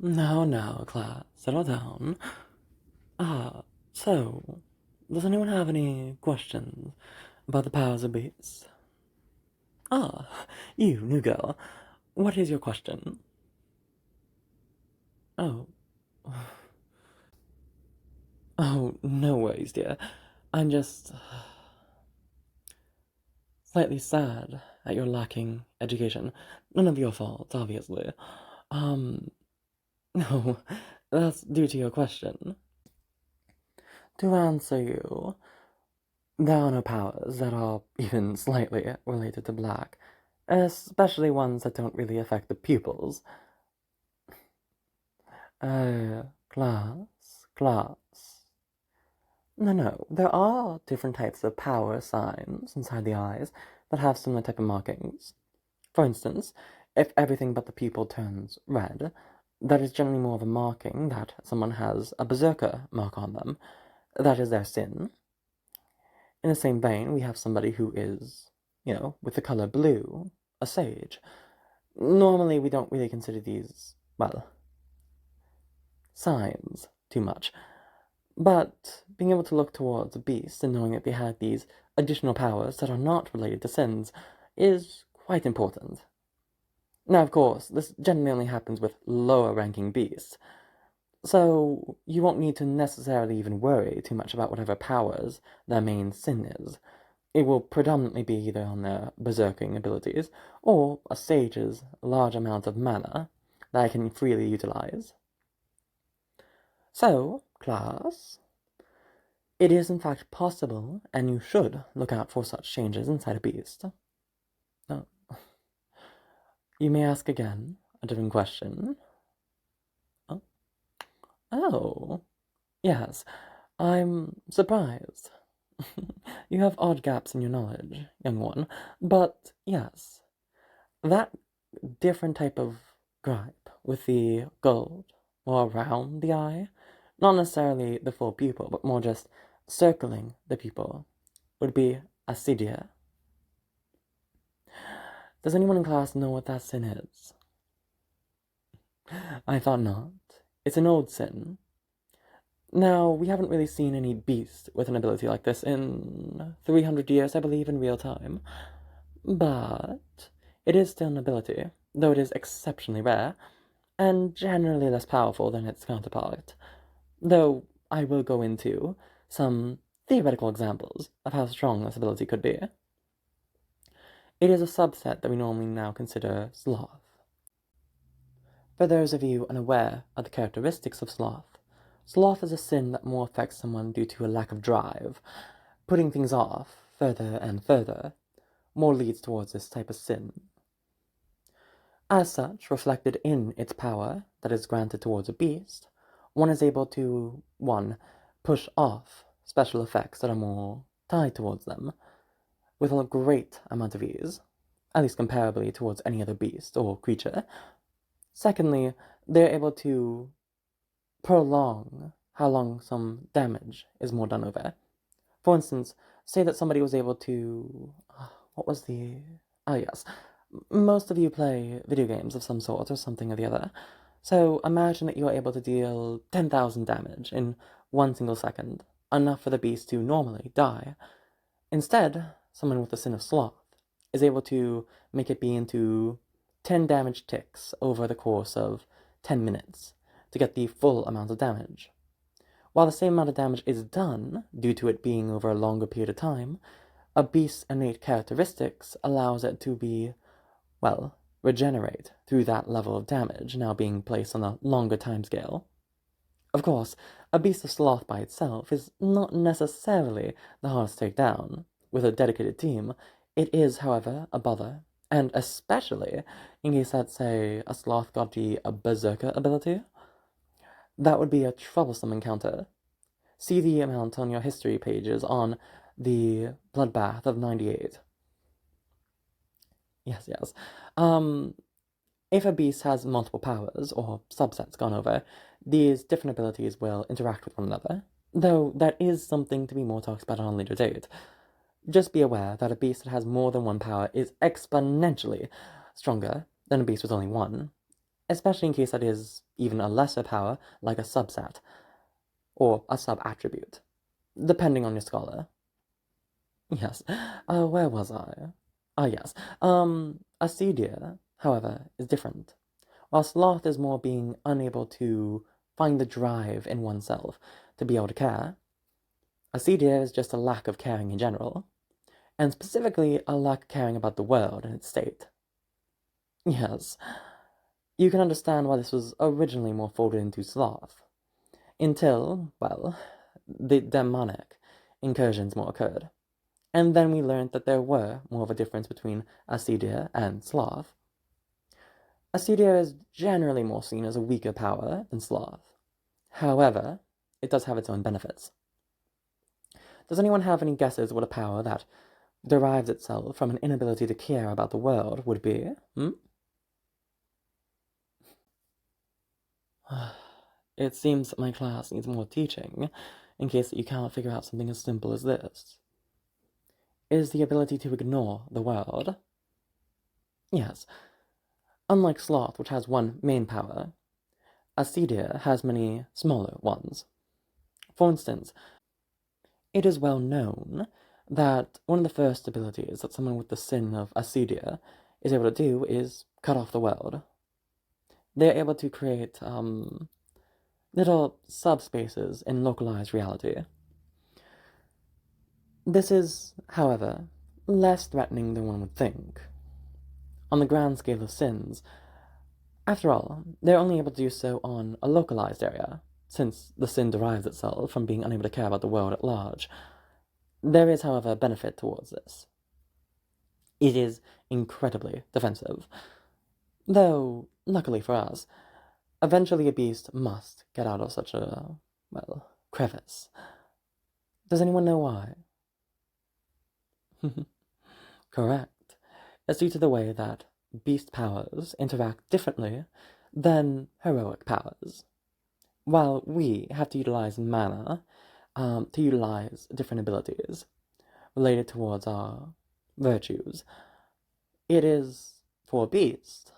Now, class, settle down. Ah, so, does anyone have any questions about the powers of beasts? Ah, you, new girl, what is your question? Oh, oh, no worries, dear. I'm just slightly sad at your lacking education. None of your fault, obviously. Um, no, that's due to your question. To answer you, there are no powers that are even slightly related to black, especially ones that don't really affect the pupils. Class. No, there are different types of power signs inside the eyes that have similar type of markings. For instance, if everything but the pupil turns red, that is generally more of a marking that someone has a berserker mark on them. That is their sin. In the same vein, we have somebody who is, with the color blue, a sage. Normally, we don't really consider these, well, signs too much. But being able to look towards a beast and knowing that they have these additional powers that are not related to sins is quite important. Now, of course, this generally only happens with lower ranking beasts, so you won't need to necessarily even worry too much about whatever powers their main sin is. It will predominantly be either on their berserking abilities, or a sage's large amount of mana that I can freely utilize. So, class, it is in fact possible, and you should look out for such changes inside a beast. Oh. You may ask again a different question. Oh, yes, I'm surprised. You have odd gaps in your knowledge, young one, but yes, that different type of gripe with the gold or around the eye, not necessarily the full pupil, but more just circling the pupil, would be acedia. Does anyone in class know what that sin is? I thought not. It's an old sin. Now, we haven't really seen any beast with an ability like this in 300 years, I believe, in real time. But it is still an ability, though it is exceptionally rare, and generally less powerful than its counterpart. Though I will go into some theoretical examples of how strong this ability could be. It is a subset that we normally now consider sloth. For those of you unaware of the characteristics of sloth, sloth is a sin that more affects someone due to a lack of drive. Putting things off further and further more leads towards this type of sin. As such, reflected in its power that is granted towards a beast, one is able to, one, push off special effects that are more tied towards them, with a great amount of ease, at least comparably towards any other beast or creature. Secondly, they're able to prolong how long some damage is more done over. For instance, say that somebody was able to... What was the... Oh, yes. Most of you play video games of some sort or something or the other. So imagine that you're able to deal 10,000 damage in 1 single second, enough for the beast to normally die. Instead, someone with the sin of sloth is able to make it be into 10 damage ticks over the course of 10 minutes to get the full amount of damage. While the same amount of damage is done, due to it being over a longer period of time, a beast's innate characteristics allows it to be, well, regenerate through that level of damage now being placed on a longer timescale. Of course, a beast of sloth by itself is not necessarily the hardest to take down. With a dedicated team, it is, however, a bother, and especially in case that, say, a sloth got a berserker ability. That would be a troublesome encounter. See the amount on your history pages on the Bloodbath of 98. Yes. If a beast has multiple powers, or subsets gone over, these different abilities will interact with one another, though that is something to be more talked about on a later date. Just be aware that a beast that has more than one power is exponentially stronger than a beast with only one. especially in case that is even a lesser power, like a subset, or a sub-attribute, depending on your scholar. Yes, where was I? Ah, yes. A sea deer, however, is different. While sloth is more being unable to find the drive in oneself to be able to care, a sea deer is just a lack of caring in general, and specifically a lack of caring about the world and its state. Yes, you can understand why this was originally more folded into sloth, until, well, the demonic incursions more occurred. And then we learned that there were more of a difference between a sea deer and sloth. A sea deer is generally more seen as a weaker power than sloth. However, it does have its own benefits. Does anyone have any guesses what a power that derives itself from an inability to care about the world would be? It seems that my class needs more teaching, in case that you cannot figure out something as simple as this. It is the ability to ignore the world. Yes. Unlike sloth, which has one main power, a sea deer has many smaller ones. For instance, it is well known that one of the first abilities that someone with the sin of a sea deer is able to do is cut off the world. They are able to create little subspaces in localized reality. This is, however, less threatening than one would think. On the grand scale of sins, after all, they're only able to do so on a localized area, since the sin derives itself from being unable to care about the world at large. There is, however, a benefit towards this. It is incredibly defensive. Though, luckily for us, eventually a beast must get out of such a, well, crevice. Does anyone know why? Correct. It's due to the way that beast powers interact differently than heroic powers. While we have to utilize mana to utilize different abilities related towards our virtues, it is for a beast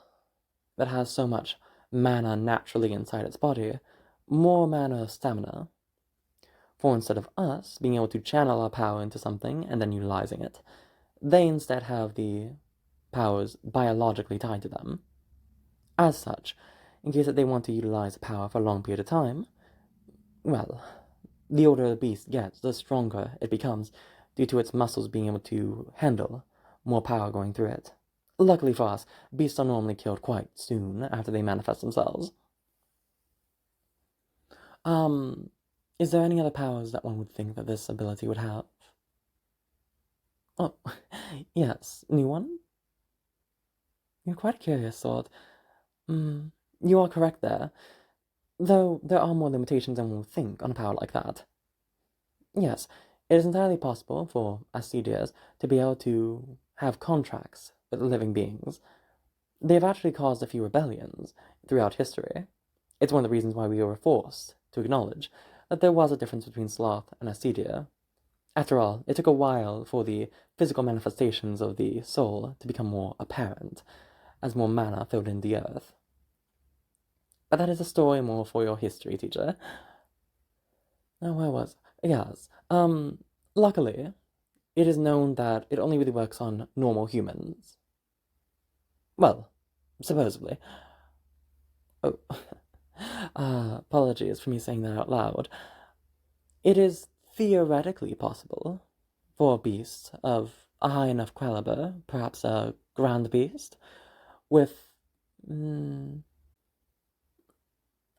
that has so much mana naturally inside its body, more mana stamina. For instead of us being able to channel our power into something and then utilizing it, they instead have the powers biologically tied to them. As such, in case that they want to utilize the power for a long period of time, well, the older the beast gets, the stronger it becomes due to its muscles being able to handle more power going through it. Luckily for us, beasts are normally killed quite soon after they manifest themselves. Is there any other powers that one would think that this ability would have? Oh, yes, new one? You're quite a curious sort. You are correct there, though there are more limitations than one would think on a power like that. Yes, it is entirely possible for ascidias to be able to have contracts with living beings. They have actually caused a few rebellions throughout history. It's one of the reasons why we were forced to acknowledge that there was a difference between sloth and ascidia. After all, it took a while for the physical manifestations of the soul to become more apparent, as more mana filled in the earth. But that is a story more for your history teacher. Now, where was... Yes, luckily, it is known that it only really works on normal humans. Well, supposedly. Oh, apologies for me saying that out loud. It is theoretically possible for a beast of a high enough caliber, perhaps a grand beast, with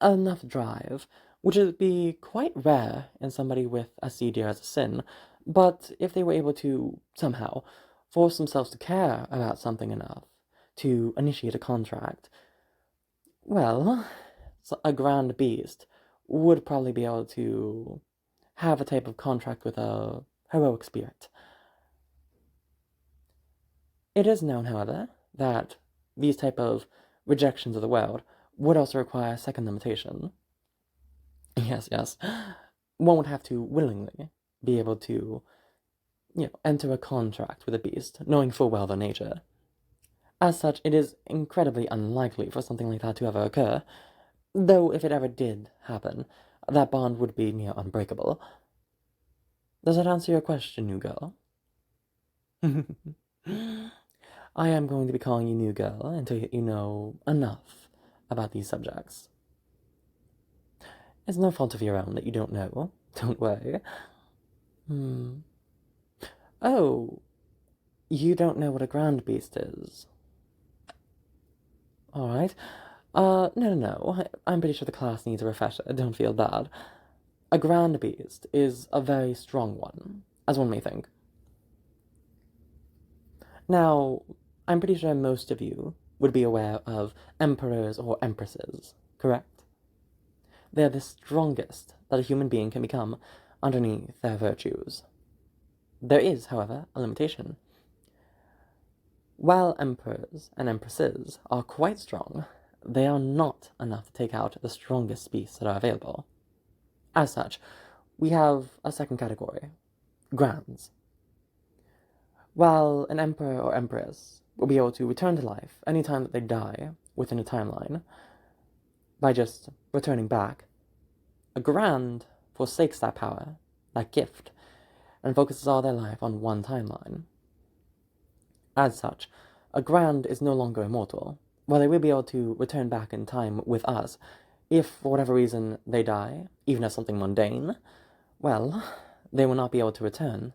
enough drive, which would be quite rare in somebody with acedia as a sin, but if they were able to, somehow, force themselves to care about something enough to initiate a contract, well, a grand beast would probably be able to have a type of contract with a heroic spirit. It is known, however, that these type of rejections of the world would also require a second limitation. Yes. One would have to willingly be able to, enter a contract with a beast, knowing full well their nature. As such, it is incredibly unlikely for something like that to ever occur, though if it ever did happen, that bond would be near unbreakable. Does that answer your question, new girl? I am going to be calling you new girl until you know enough about these subjects. It's no fault of your own that you don't know. Don't worry. Oh, you don't know what a grand beast is. Alright. No. I'm pretty sure the class needs a refresher. Don't feel bad. A grand beast is a very strong one, as one may think. Now, I'm pretty sure most of you would be aware of emperors or empresses, correct? They're the strongest that a human being can become underneath their virtues. There is, however, a limitation. While emperors and empresses are quite strong, they are not enough to take out the strongest beasts that are available. As such, we have a second category, grands. While an emperor or empress will be able to return to life any time that they die within a timeline by just returning back, a grand forsakes that power, that gift, and focuses all their life on one timeline. As such, a grand is no longer immortal. While they will be able to return back in time with us, if for whatever reason they die, even as something mundane, well, they will not be able to return.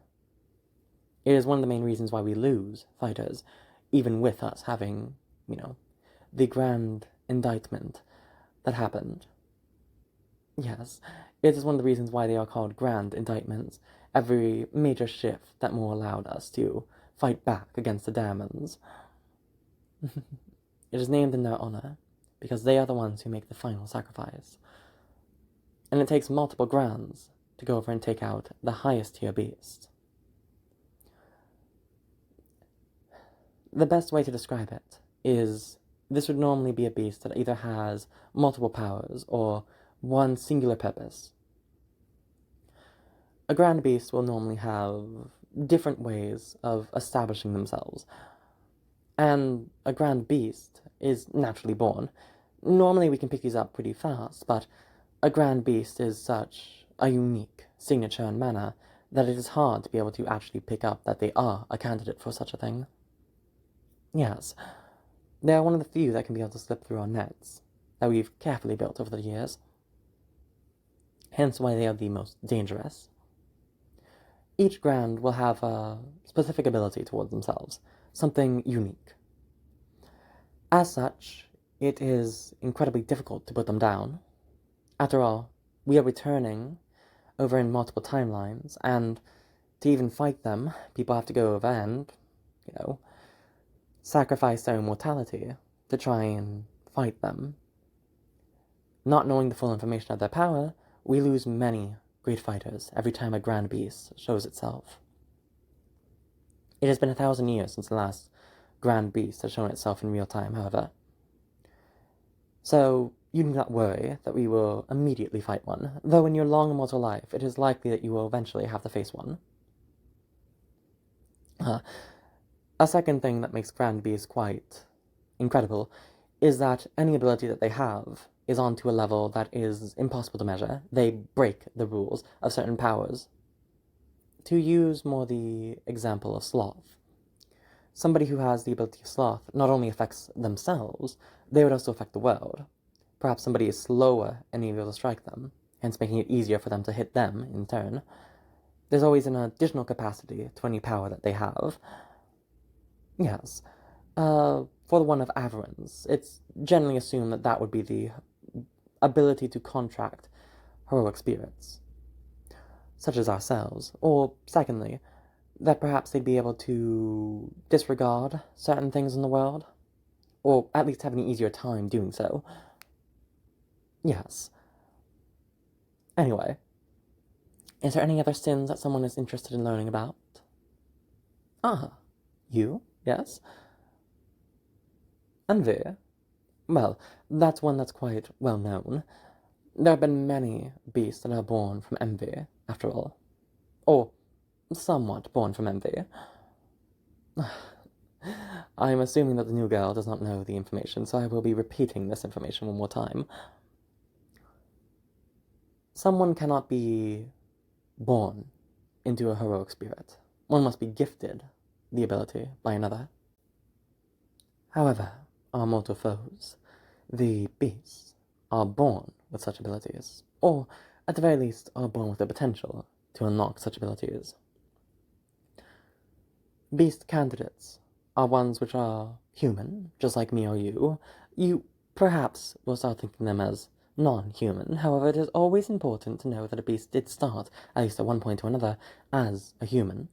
It is one of the main reasons why we lose fighters, even with us having, the grand indictment that happened. Yes, it is one of the reasons why they are called grand indictments. Every major shift that more allowed us to fight back against the demons. It is named in their honor, because they are the ones who make the final sacrifice. And it takes multiple grands to go over and take out the highest tier beast. The best way to describe it is this would normally be a beast that either has multiple powers or one singular purpose. A grand beast will normally have different ways of establishing themselves, and a grand beast is naturally born. Normally we can pick these up pretty fast, but a grand beast is such a unique signature and manner that it is hard to be able to actually pick up that they are a candidate for such a thing. Yes, they are one of the few that can be able to slip through our nets that we've carefully built over the years. Hence why they are the most dangerous. Each grand will have a specific ability towards themselves, something unique. As such, it is incredibly difficult to put them down. After all, we are returning over in multiple timelines, and to even fight them, people have to go over and, sacrifice their immortality to try and fight them. Not knowing the full information of their power, we lose many great fighters every time a grand beast shows itself. It has been 1,000 years since the last grand beast has shown itself in real time, however. So, you need not worry that we will immediately fight one, though in your long immortal life it is likely that you will eventually have to face one. A second thing that makes grand beasts quite incredible is that any ability that they have is onto a level that is impossible to measure. They break the rules of certain powers. To use more the example of sloth, somebody who has the ability of sloth not only affects themselves, they would also affect the world. Perhaps somebody is slower and able to strike them, hence making it easier for them to hit them in turn. There's always an additional capacity to any power that they have. Yes. For the one of avarice, it's generally assumed that that would be the ability to contract heroic spirits, such as ourselves. Or, secondly, that perhaps they'd be able to disregard certain things in the world, or at least have an easier time doing so. Yes. Anyway, is there any other sins that someone is interested in learning about? You? Yes? Envy? Well, that's one that's quite well known. There have been many beasts that are born from envy, after all. Or somewhat born from envy. I'm assuming that the new girl does not know the information, so I will be repeating this information one more time. Someone cannot be born into a heroic spirit. One must be gifted the ability by another. However, our mortal foes, the beasts, are born with such abilities, or at the very least are born with the potential to unlock such abilities. Beast candidates are ones which are human, just like me or you. You perhaps will start thinking them as non-human. However, it is always important to know that a beast did start, at least at one point or another, as a human.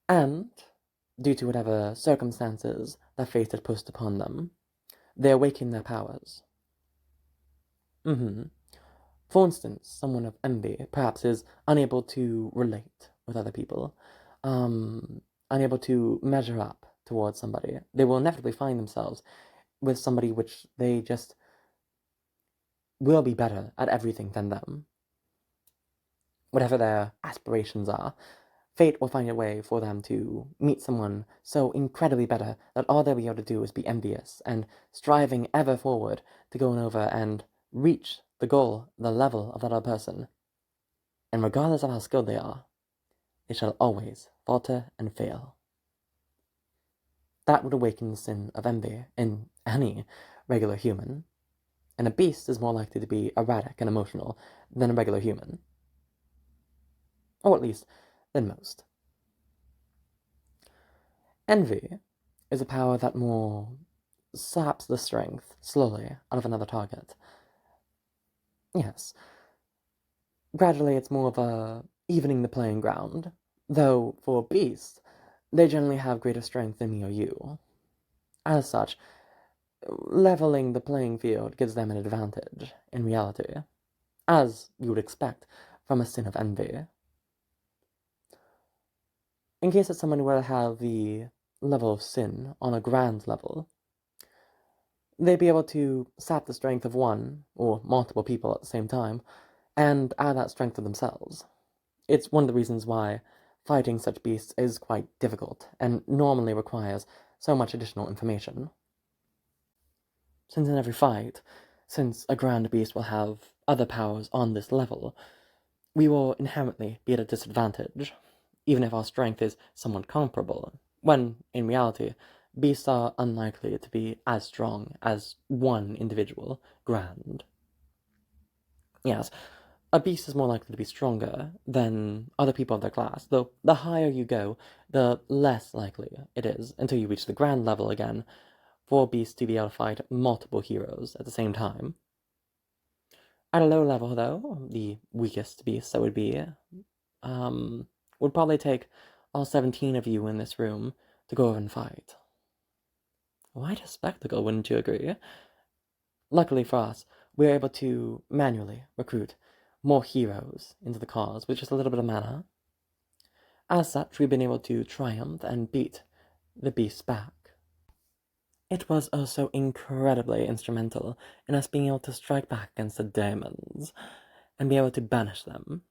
And, due to whatever circumstances that fate had pushed upon them, they awaken their powers. For instance, someone of envy perhaps is unable to relate with other people, unable to measure up towards somebody. They will inevitably find themselves with somebody which they just will be better at everything than them. Whatever their aspirations are, fate will find a way for them to meet someone so incredibly better that all they'll be able to do is be envious and striving ever forward to go over and reach the goal, the level of that other person. And regardless of how skilled they are, they shall always falter and fail. That would awaken the sin of envy in any regular human, and a beast is more likely to be erratic and emotional than a regular human. Or at least, than most. Envy is a power that more saps the strength slowly out of another target. Yes. Gradually, it's more of a evening the playing ground, though for beasts, they generally have greater strength than me or you. As such, leveling the playing field gives them an advantage in reality, as you would expect from a sin of envy. In case that someone were to have the level of sin on a grand level, they'd be able to sap the strength of one or multiple people at the same time and add that strength to themselves. It's one of the reasons why fighting such beasts is quite difficult and normally requires so much additional information. Since in every fight, since a grand beast will have other powers on this level, we will inherently be at a disadvantage, even if our strength is somewhat comparable, when, in reality, beasts are unlikely to be as strong as one individual grand. Yes, a beast is more likely to be stronger than other people of their class, though the higher you go, the less likely it is, until you reach the grand level again, for a beast to be able to fight multiple heroes at the same time. At a low level, though, the weakest beast that would be, would probably take all 17 of you in this room to go over and fight. Quite a spectacle, wouldn't you agree? Luckily for us, we are able to manually recruit more heroes into the cause with just a little bit of mana. As such, we've been able to triumph and beat the beasts back. It was also incredibly instrumental in us being able to strike back against the demons and be able to banish them.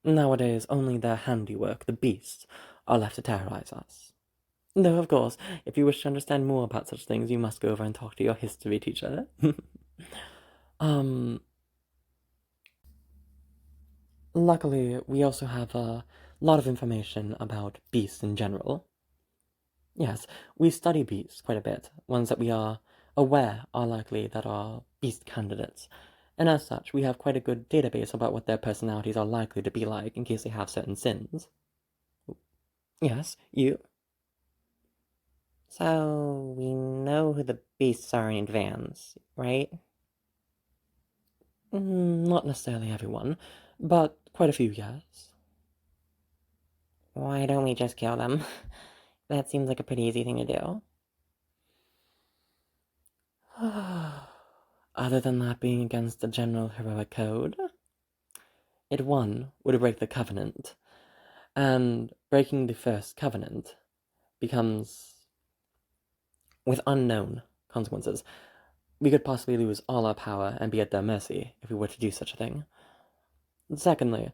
Nowadays, only their handiwork, the beasts, are left to terrorize us. Though, of course, if you wish to understand more about such things, you must go over and talk to your history teacher. Luckily, we also have a lot of information about beasts in general. Yes, we study beasts quite a bit, ones that we are aware are likely that are beast candidates, and as such, we have quite a good database about what their personalities are likely to be like in case they have certain sins. Yes, you? So, we know who the beasts are in advance, right? Not necessarily everyone, but quite a few, yes. Why don't we just kill them? That seems like a pretty easy thing to do. Other than that being against the general heroic code, it would break the covenant, and breaking the first covenant becomes with unknown consequences. We could possibly lose all our power and be at their mercy if we were to do such a thing. Secondly,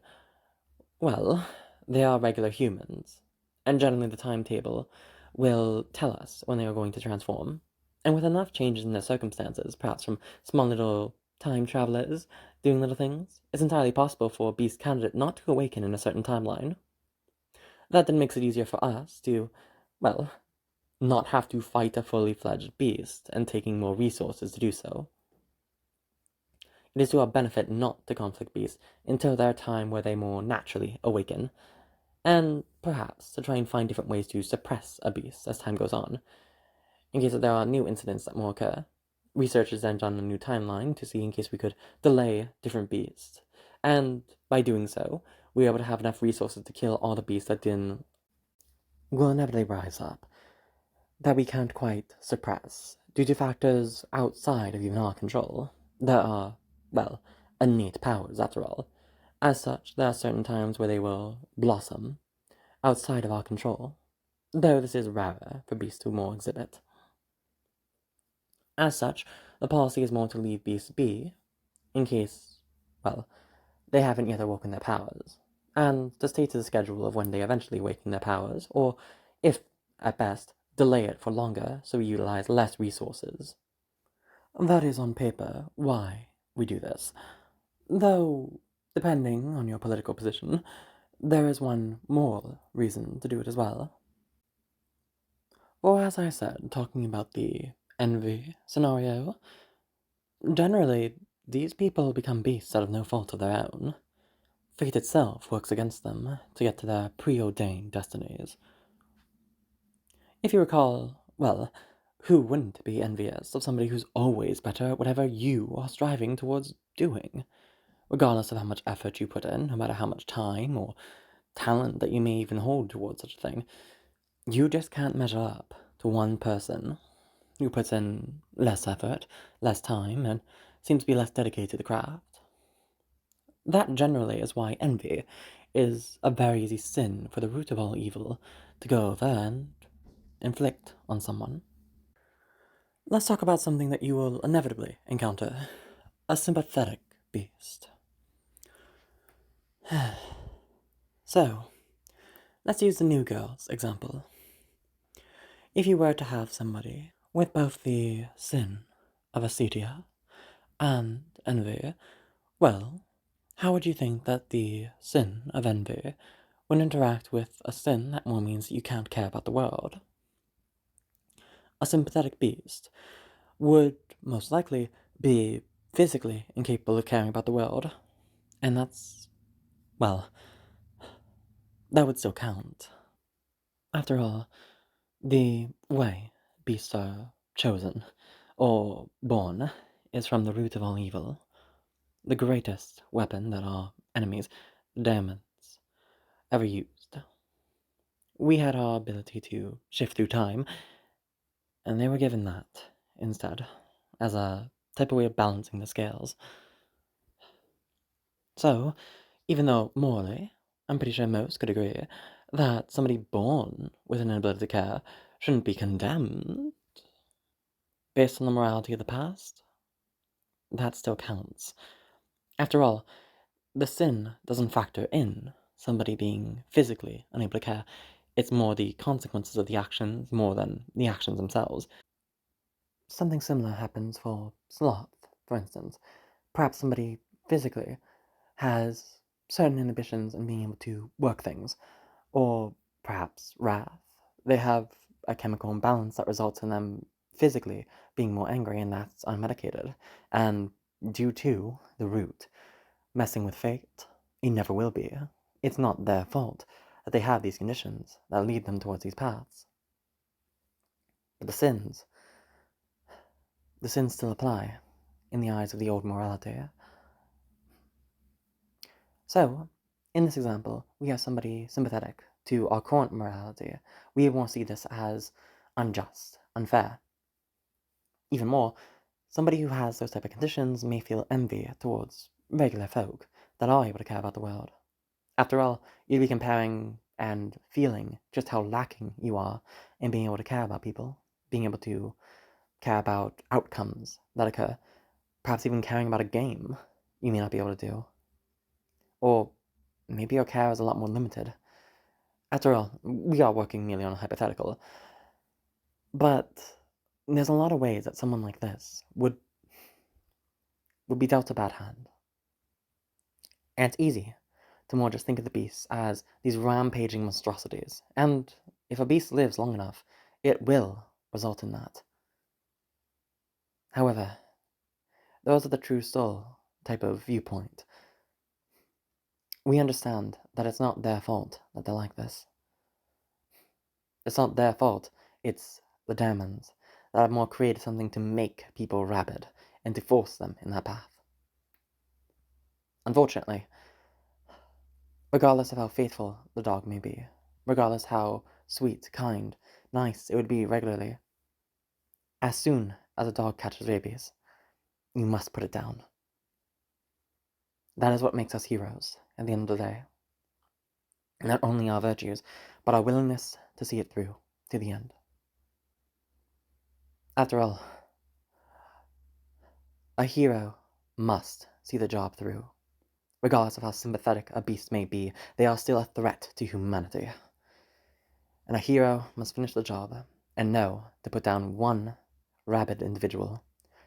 well, they are regular humans, and generally the timetable will tell us when they are going to transform. And with enough changes in their circumstances, perhaps from small little time travelers doing little things, it's entirely possible for a beast candidate not to awaken in a certain timeline. That then makes it easier for us to, well, not have to fight a fully fledged beast and taking more resources to do so. It is to our benefit not to conflict beasts until their time where they more naturally awaken, and perhaps to try and find different ways to suppress a beast as time goes on, in case there are new incidents that will occur. Researchers then done a new timeline to see in case we could delay different beasts, and by doing so, we were able to have enough resources to kill all the beasts that didn't will inevitably rise up, that we can't quite suppress, due to factors outside of even our control. There are, well, innate powers, after all. As such, there are certain times where they will blossom, outside of our control, though this is rarer for beasts to more exhibit. As such, the policy is more to leave beasts be, in case, well, they haven't yet awoken their powers, and to state the schedule of when they eventually awaken their powers, or, if, at best, delay it for longer so we utilize less resources. That is, on paper, why we do this. Though, depending on your political position, there is one moral reason to do it as well. Or as I said, talking about the envy scenario, generally, these people become beasts out of no fault of their own. Fate itself works against them to get to their preordained destinies. If you recall, well, who wouldn't be envious of somebody who's always better at whatever you are striving towards doing, regardless of how much effort you put in, no matter how much time or talent that you may even hold towards such a thing? You just can't measure up to one person who puts in less effort, less time, and seems to be less dedicated to the craft. That generally is why envy is a very easy sin for the root of all evil to go over and inflict on someone. Let's talk about something that you will inevitably encounter: a sympathetic beast. So, let's use the new girl's example. If you were to have somebody with both the sin of acedia and envy, well, how would you think that the sin of envy would interact with a sin that more means you can't care about the world? A sympathetic beast would most likely be physically incapable of caring about the world, and that's, well, that would still count. After all, the way beasts are chosen, or born, is from the root of all evil, the greatest weapon that our enemies, the demons, ever used. We had our ability to shift through time, and they were given that instead, as a type of way of balancing the scales. So, even though morally, I'm pretty sure most could agree that somebody born with an inability to care shouldn't be condemned based on the morality of the past, that still counts. After all, the sin doesn't factor in somebody being physically unable to care. It's more the consequences of the actions more than the actions themselves. Something similar happens for sloth, for instance. Perhaps somebody physically has certain inhibitions in being able to work things, or perhaps wrath. They have a chemical imbalance that results in them physically being more angry, and that's unmedicated. And due to the root messing with fate, it never will be. It's not their fault that they have these conditions that lead them towards these paths. But the sins still apply in the eyes of the old morality. So, in this example, we have somebody sympathetic to our current morality. We won't see this as unjust, unfair. Even more, somebody who has those type of conditions may feel envy towards regular folk that are able to care about the world. After all, you'd be comparing and feeling just how lacking you are in being able to care about people, being able to care about outcomes that occur, perhaps even caring about a game you may not be able to do. Or maybe your care is a lot more limited, After all, we are working merely on a hypothetical. But there's a lot of ways that someone like this would be dealt a bad hand. And it's easy to more just think of the beasts as these rampaging monstrosities. And if a beast lives long enough, it will result in that. However, those are the true soul type of viewpoint. We understand that it's not their fault that they're like this. It's not their fault, it's the demons that have more created something to make people rabid and to force them in that path. Unfortunately, regardless of how faithful the dog may be, regardless how sweet, kind, nice it would be regularly, as soon as a dog catches rabies, you must put it down. That is what makes us heroes at the end of the day. Not only our virtues, but our willingness to see it through to the end. After all, a hero must see the job through. Regardless of how sympathetic a beast may be, they are still a threat to humanity. And a hero must finish the job and know to put down one rabid individual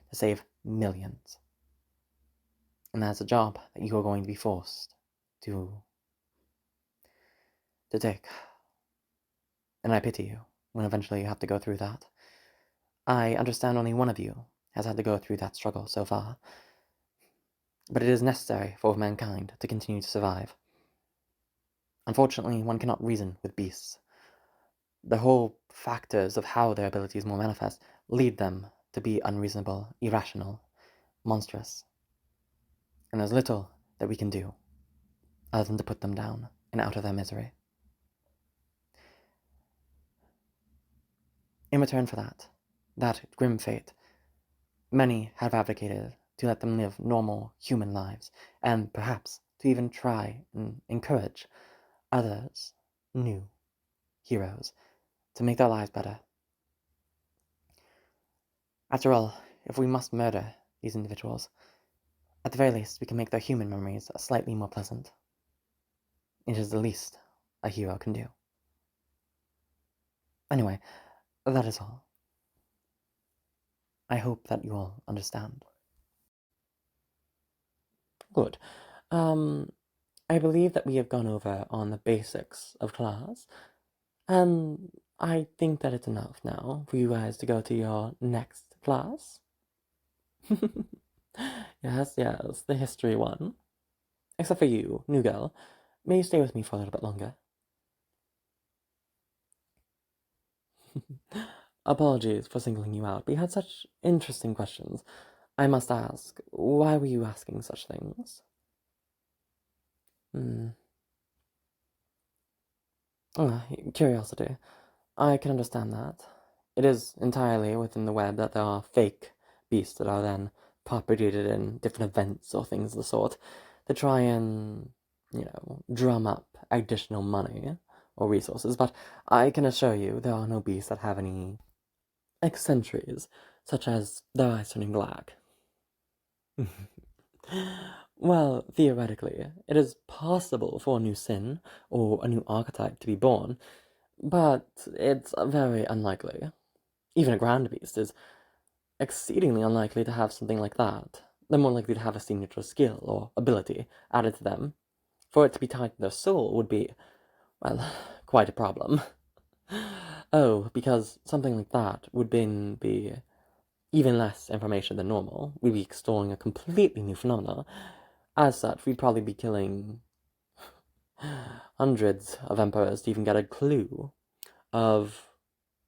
to save millions. And that's a job that you are going to be forced to take. And I pity you when eventually you have to go through that. I understand only one of you has had to go through that struggle so far. But it is necessary for mankind to continue to survive. Unfortunately, one cannot reason with beasts. The whole factors of how their abilities will manifest lead them to be unreasonable, irrational, monstrous. And there's little that we can do other than to put them down and out of their misery. In return for that grim fate, many have advocated to let them live normal human lives, and perhaps to even try and encourage others, new heroes, to make their lives better. After all, if we must murder these individuals, at the very least we can make their human memories slightly more pleasant. It is the least a hero can do. Anyway, that is all. I hope that you all understand. Good. I believe that we have gone over on the basics of class, and I think that it's enough now for you guys to go to your next class. Yes, the history one. Except for you, new girl. May you stay with me for a little bit longer? Apologies for singling you out, but you had such interesting questions. I must ask, why were you asking such things? Curiosity. I can understand that. It is entirely within the web that there are fake beasts that are then propagated in different events or things of the sort to try and, drum up additional money or resources, but I can assure you there are no beasts that have any eccentrics, such as their eyes turning black. Well, theoretically, it is possible for a new sin or a new archetype to be born, but it's very unlikely. Even a grand beast is exceedingly unlikely to have something like that. They're more likely to have a signature skill or ability added to them. For it to be tied to their soul would be, well, quite a problem. Oh, because something like that would be even less information than normal. We'd be exploring a completely new phenomena. As such, we'd probably be killing hundreds of emperors to even get a clue of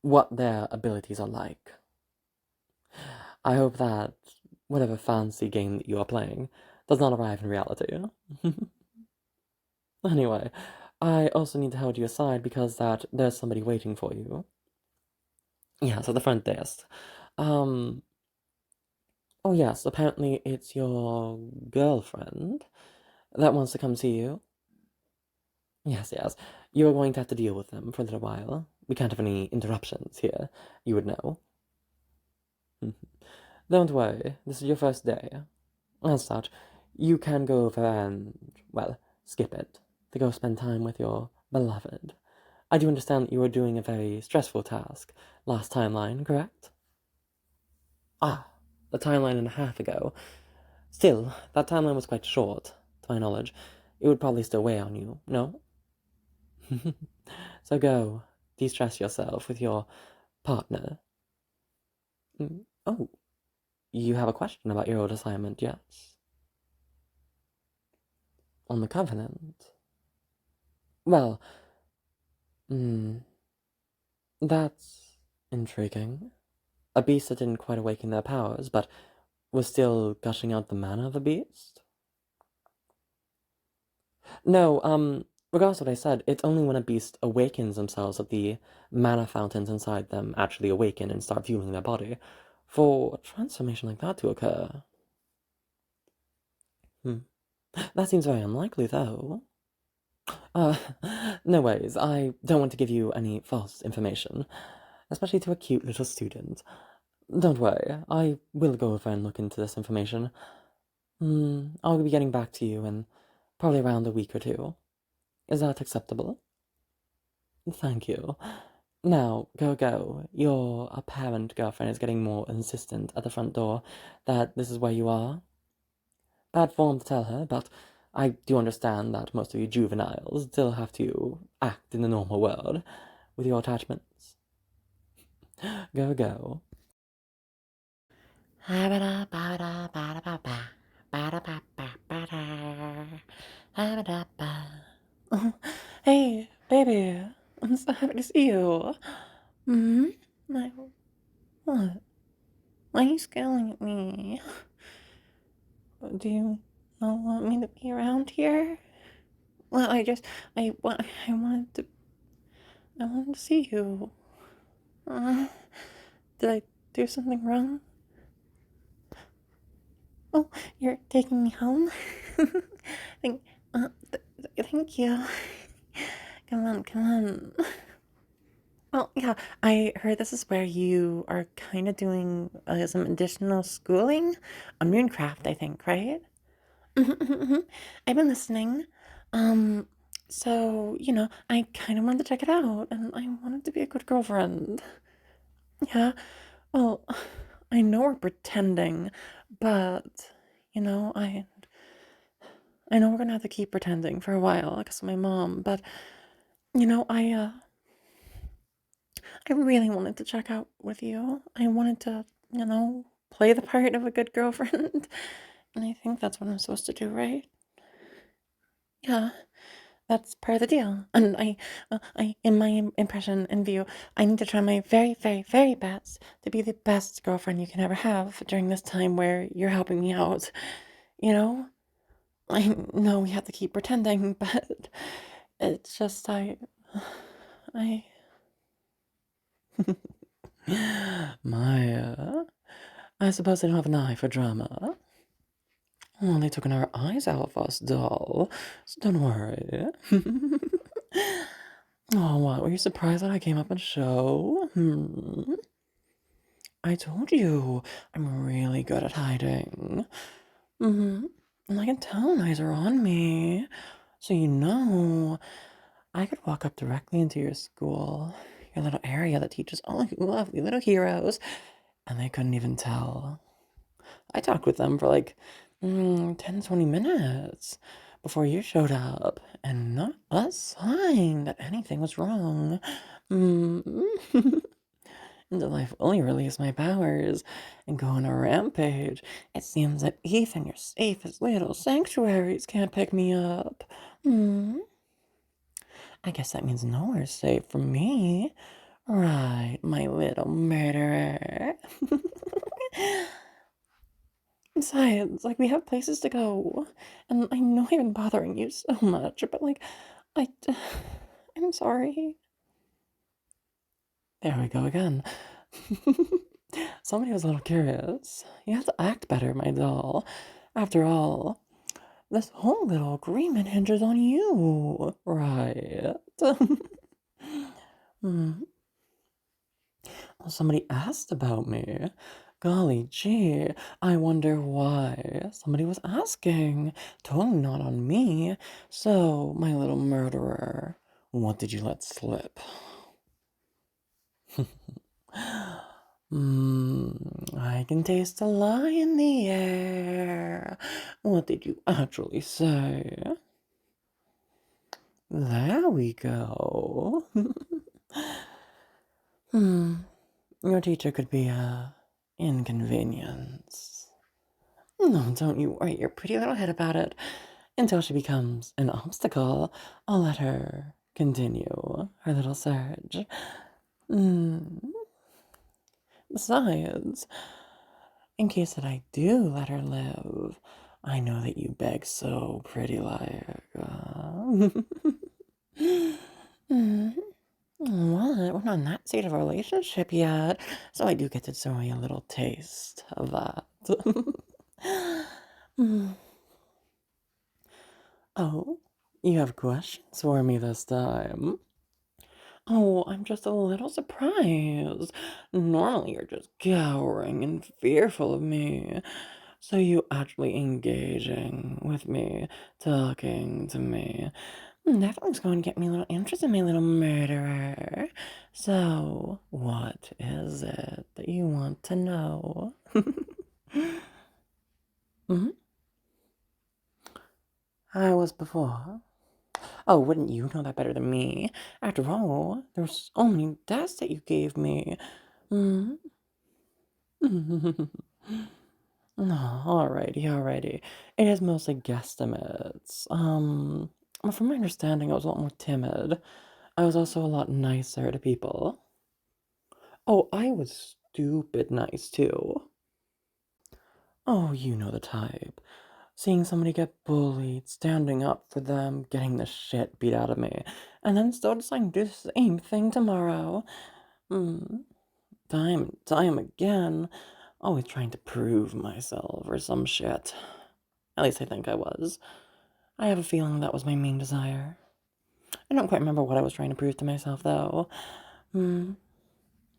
what their abilities are like. I hope that whatever fancy game that you are playing does not arrive in reality. Anyway, I also need to hold you aside because there's somebody waiting for you. Yes, at the front desk. Oh yes, apparently it's your girlfriend that wants to come see you. Yes. You are going to have to deal with them for a little while. We can't have any interruptions here, you would know. Don't worry, this is your first day. As such, you can go over and, well, skip it, to go spend time with your beloved. I do understand that you were doing a very stressful task last timeline, correct? Ah, a timeline and a half ago. Still, that timeline was quite short, to my knowledge. It would probably still weigh on you, no? So go, de-stress yourself with your partner. Oh, you have a question about your old assignment, yes? On the Covenant? Well, that's intriguing. A beast that didn't quite awaken their powers, but was still gushing out the mana of a beast? No, regardless of what I said, it's only when a beast awakens themselves that the mana fountains inside them actually awaken and start fueling their body. For a transformation like that to occur. That seems very unlikely, though. Uh, no worries, I don't want to give you any false information, especially to a cute little student. Don't worry, I will go over and look into this information. I'll be getting back to you in probably around a week or two. Is that acceptable? Thank you. Now, go. Your apparent girlfriend is getting more insistent at the front door that this is where you are. Bad form to tell her, but I do understand that most of you juveniles still have to act in the normal world with your attachments. Go. Hey, baby, I'm so happy to see you. What? Why are you scowling at me? Do you not want me to be around here? Well, I wanted to see you. Did I do something wrong? Oh, you're taking me home? thank, thank you. Come on. Well, yeah, I heard this is where you are kind of doing some additional schooling on Mooncraft, I think, right? I've been listening. Um, so, I kind of wanted to check it out, and I wanted to be a good girlfriend. Yeah, well, I know we're pretending, but, I know we're gonna have to keep pretending for a while because of my mom, but, I really wanted to check out with you. I wanted to, play the part of a good girlfriend. And I think that's what I'm supposed to do, right? Yeah, that's part of the deal. And in my impression and view, I need to try my very, very, very best to be the best girlfriend you can ever have during this time where you're helping me out. You know? I know we have to keep pretending, but it's just, I, Maya, I suppose I don't have an eye for drama. Oh, they took our eyes out of us, doll. So don't worry. Oh, what? Were you surprised that I came up and show? I told you, I'm really good at hiding. And I can tell when eyes are on me. So I could walk up directly into your school, your little area that teaches all you lovely little heroes, and they couldn't even tell. I talked with them for like 10, 20 minutes before you showed up, and not a sign that anything was wrong. Until I fully release my powers and go on a rampage, it seems that even your safest little sanctuaries can't pick me up. I guess that means nowhere's safe from me. Right, my little murderer. Besides, like, we have places to go. And I know I've been bothering you so much, but, like, I, I'm sorry. There we go again. Somebody was a little curious. You have to act better, my doll. After all, this whole little agreement hinges on you, right? Well, somebody asked about me. Golly gee, I wonder why. Somebody was asking. Totally not on me. So, my little murderer, What did you let slip? I can taste a lie in the air. What did you actually say? There we go. Your teacher could be a inconvenience. No, don't you worry your pretty little head about it. Until she becomes an obstacle, I'll let her continue her little surge. Besides, in case that I do let her live, I know that you beg so pretty like. What? We're not in that state of a relationship yet, so I do get to show you a little taste of that. Oh, you have questions for me this time? Oh, I'm just a little surprised. Normally you're just cowering and fearful of me. So you actually engaging with me, talking to me. Definitely going to get me a little interest in my little murderer. So, what is it that you want to know? Hmm? I was before. Oh, wouldn't you know that better than me? After all, there's so many deaths that you gave me. Hmm? No, alrighty. It is mostly guesstimates. Well, from my understanding, I was a lot more timid. I was also a lot nicer to people. Oh, I was stupid nice too. Oh, you know the type. Seeing somebody get bullied, standing up for them, getting the shit beat out of me, and then still deciding to do the same thing tomorrow. Hmm. Time and time again. Always trying to prove myself or some shit. At least I think I was. I have a feeling that was my main desire. I don't quite remember what I was trying to prove to myself, though. Hmm.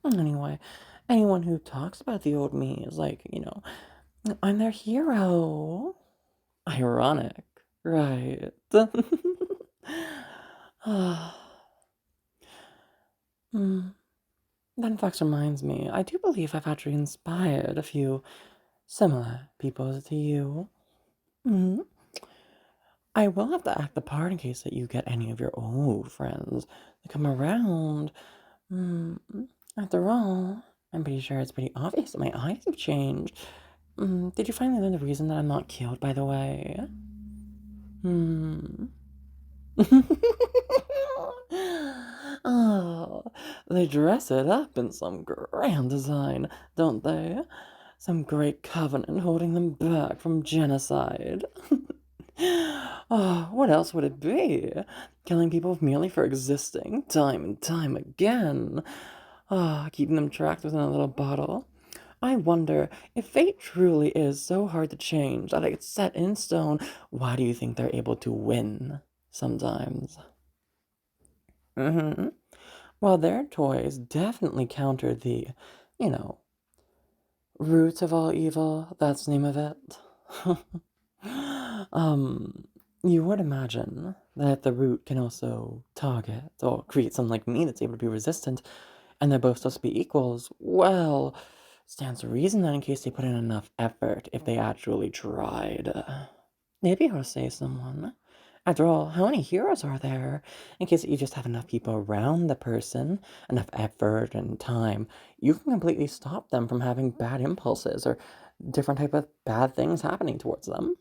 Anyway, anyone who talks about the old me is like, I'm their hero. Ironic, right? Hmm. That in fact reminds me, I do believe I've actually inspired a few similar people to you. Hmm. I will have to act the part in case that you get any of your old friends to come around. Hmm. After all, I'm pretty sure it's pretty obvious that my eyes have changed. Did you finally learn the reason that I'm not killed, by the way? Hmm. Oh, they dress it up in some grand design, don't they? Some great covenant holding them back from genocide. Oh, what else would it be? Killing people merely for existing, time and time again. Ah, keeping them trapped within a little bottle. I wonder if fate truly is so hard to change that it's set in stone. Why do you think they're able to win sometimes? Mm-hmm. Well, their toys definitely counter the, you know, root of all evil. That's the name of it. um, you would imagine that the root can also target or create something like me that's able to be resistant, and they're both supposed to be equals. Well, stands to reason that in case they put in enough effort, if they actually tried, they'd be able to save someone. After all, how many heroes are there? In case you just have enough people around the person, enough effort and time, you can completely stop them from having bad impulses or different type of bad things happening towards them.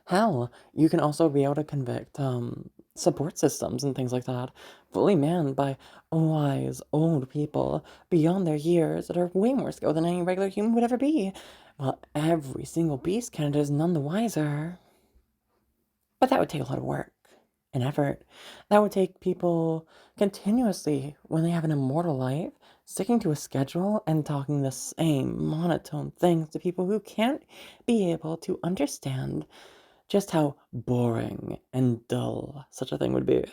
Hell, you can also be able to convict support systems and things like that, fully manned by wise old people beyond their years that are way more skilled than any regular human would ever be. While every single beast candidate is none the wiser. But that would take a lot of work and effort. That would take people continuously, when they have an immortal life, sticking to a schedule and talking the same monotone things to people who can't be able to understand just how boring and dull such a thing would be.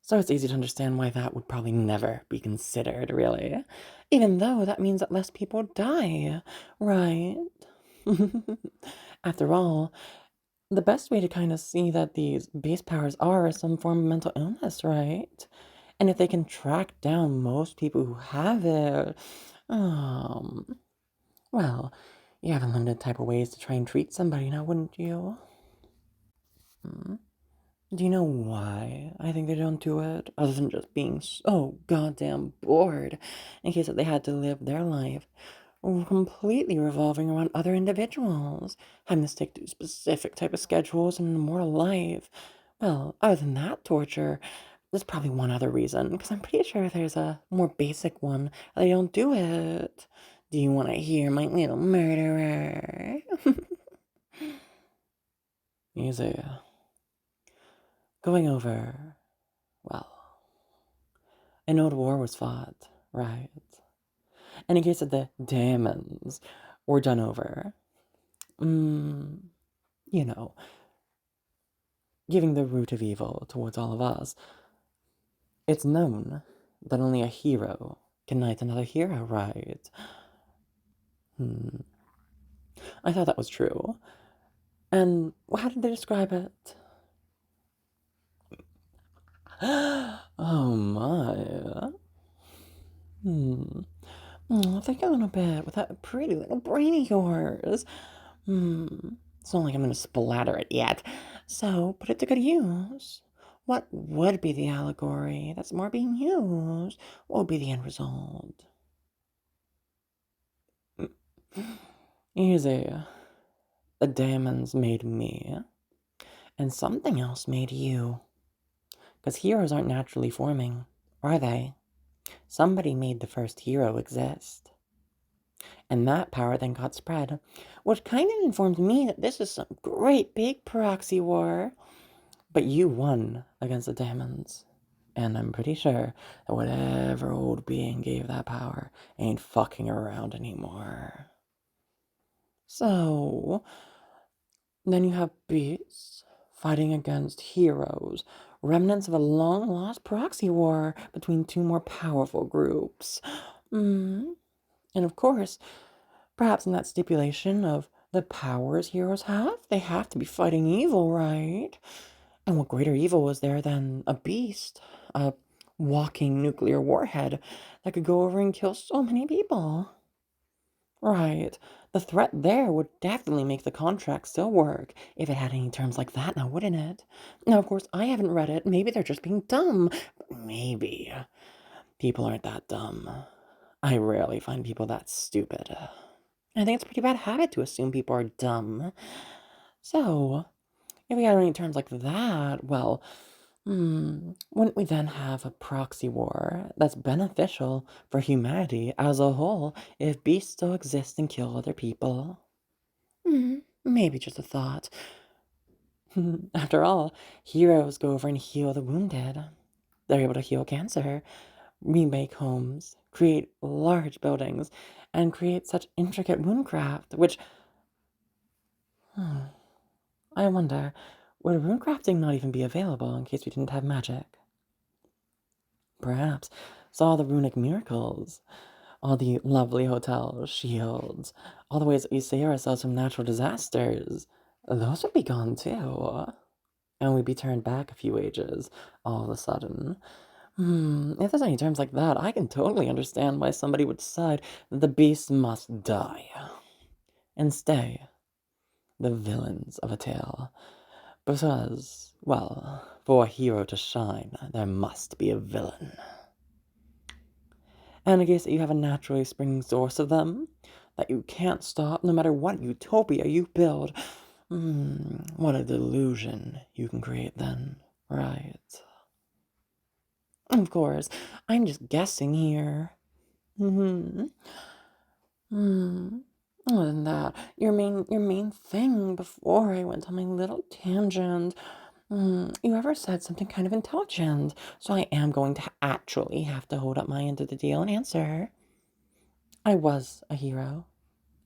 So it's easy to understand why that would probably never be considered, really. Even though that means that less people die, right? After all, The best way to kind of see that these beast powers are some form of mental illness, right? And if they can track down most people who have it, um, well, you have unlimited type of ways to try and treat somebody now, wouldn't you? Hmm. Do you know why I think they don't do it? Other than just being so goddamn bored, in case that they had to live their life completely revolving around other individuals, having to stick to specific type of schedules and a mortal life. Well, other than that torture, there's probably one other reason, because I'm pretty sure there's a more basic one. They don't do it. Do you want to hear my little murderer? Easy. Going over, well, an old war was fought, right? And in case of the demons were done over, you know, giving the root of evil towards all of us, it's known that only a hero can knight another hero, right? I thought that was true. And how did they describe it? Oh my. Think a little bit with that pretty little brain of yours. It's not like I'm gonna splatter it yet. So put it to good use. What would be the allegory that's more being used? What would be the end result? Easy. The demons made me, and something else made you. Because heroes aren't naturally forming, are they? Somebody made the first hero exist. And that power then got spread, which kind of informed me that this is some great big proxy war. But you won against the demons. And I'm pretty sure that whatever old being gave that power ain't fucking around anymore. So, then you have beasts fighting against heroes, remnants of a long lost proxy war between two more powerful groups. And of course, perhaps in that stipulation of the powers heroes have, they have to be fighting evil, right? And what greater evil was there than a beast, a walking nuclear warhead that could go over and kill so many people? Right. The threat there would definitely make the contract still work if it had any terms like that, now wouldn't it? Now, of course, I haven't read it. Maybe they're just being dumb. But maybe. People aren't that dumb. I rarely find people that stupid. I think it's a pretty bad habit to assume people are dumb. So, if we had any terms like that, well, wouldn't we then have a proxy war that's beneficial for humanity as a whole if beasts still exist and kill other people? Maybe just a thought. After all, heroes go over and heal the wounded. They're able to heal cancer, remake homes, create large buildings, and create such intricate woundcraft, which, I wonder, would runecrafting not even be available in case we didn't have magic? Perhaps. So all the runic miracles, all the lovely hotels, shields, all the ways that we save ourselves from natural disasters, those would be gone too. And we'd be turned back a few ages, all of a sudden. If there's any terms like that, I can totally understand why somebody would decide that the beasts must die. And stay the villains of a tale. Because, well, for a hero to shine, there must be a villain. And in case that you have a naturally springing source of them, that you can't stop no matter what utopia you build, what a delusion you can create then, right? Of course, I'm just guessing here. Hmm. Other than that, your main thing before I went on my little tangent, you ever said something kind of intelligent, so I am going to actually have to hold up my end of the deal and answer. I was a hero,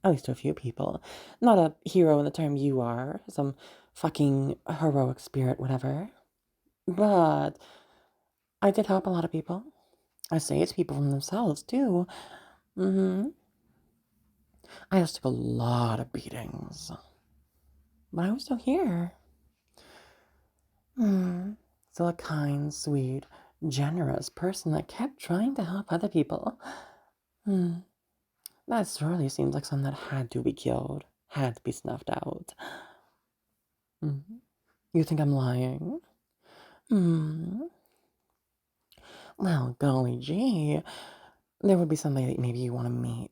at least to a few people. Not a hero in the term you are, some fucking heroic spirit, whatever. But I did help a lot of people. I saved people from themselves, too. Mm-hmm. I just took a lot of beatings. but I was still here. Still a kind, sweet, generous person that kept trying to help other people. That surely seems like something that had to be killed, had to be snuffed out. You think I'm lying? Well, golly gee, there would be somebody that maybe you want to meet.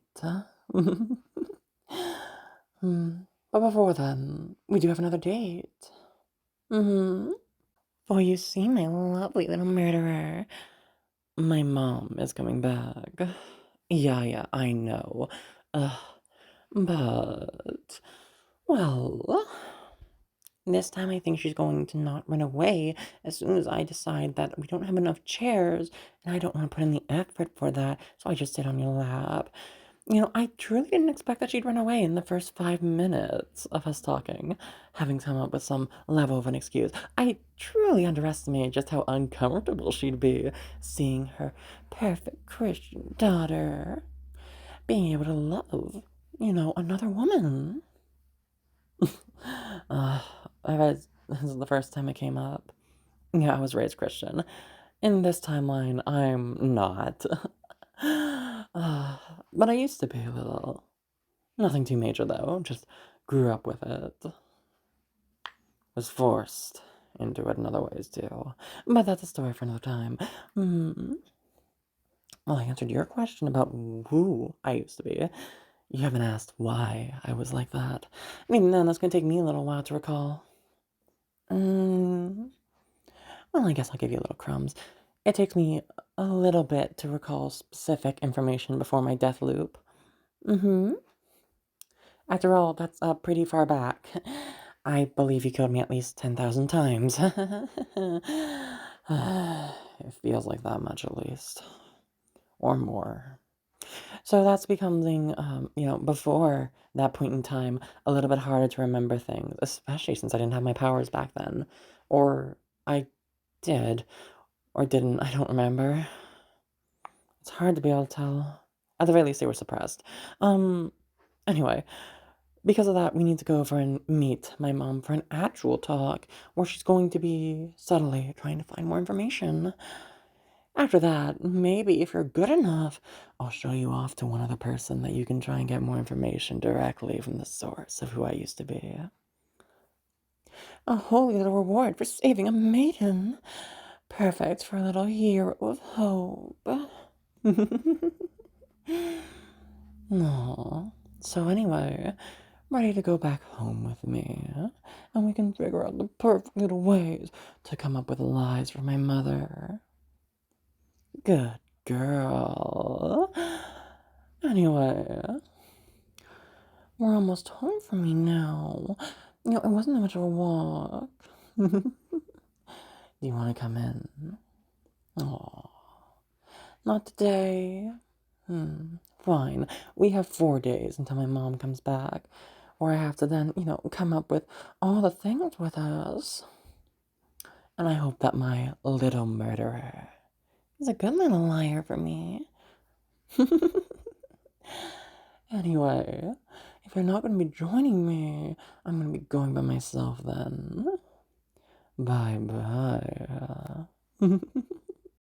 But before then, we do have another date. For you see, my lovely little murderer, my mom is coming back. Yeah, I know. But, well, this time I think she's going to not run away as soon as I decide that we don't have enough chairs, and I don't want to put in the effort for that, so I just sit on your lap. I truly didn't expect that she'd run away in the first 5 minutes of us talking, having come up with some level of an excuse. I truly underestimated just how uncomfortable she'd be seeing her perfect Christian daughter being able to love, another woman. uh, this is the first time it came up. Yeah, I was raised Christian. In this timeline, I'm not. But I used to be a little. Nothing too major, though. Just grew up with it. Was forced into it in other ways, too. But that's a story for another time. Well, I answered your question about who I used to be. You haven't asked why I was like that. And even then, that's going to take me a little while to recall. Well, I guess I'll give you little crumbs. It takes me a little bit to recall specific information before my death loop. After all, that's pretty far back. I believe you killed me at least 10,000 times. It feels like that much at least. Or more. So that's becoming, before that point in time, a little bit harder to remember things, especially since I didn't have my powers back then. Or I did, or didn't, I don't remember. It's hard to be able to tell. At the very least, they were suppressed. Anyway, because of that, we need to go over and meet my mom for an actual talk, where she's going to be subtly trying to find more information. After that, maybe if you're good enough, I'll show you off to one other person that you can try and get more information directly from the source of who I used to be. A holy little reward for saving a maiden. Perfect for a little hero of hope. Aw. So anyway, ready to go back home with me, and we can figure out the perfect little ways to come up with lies for my mother. Good girl. Anyway, we're almost home from me now. It wasn't that much of a walk. Do you want to come in? Aw, not today. Fine. We have 4 days until my mom comes back, where I have to then, come up with all the things with us. And I hope that my little murderer is a good little liar for me. Anyway, if you're not going to be joining me, I'm going to be going by myself then. Bye bye.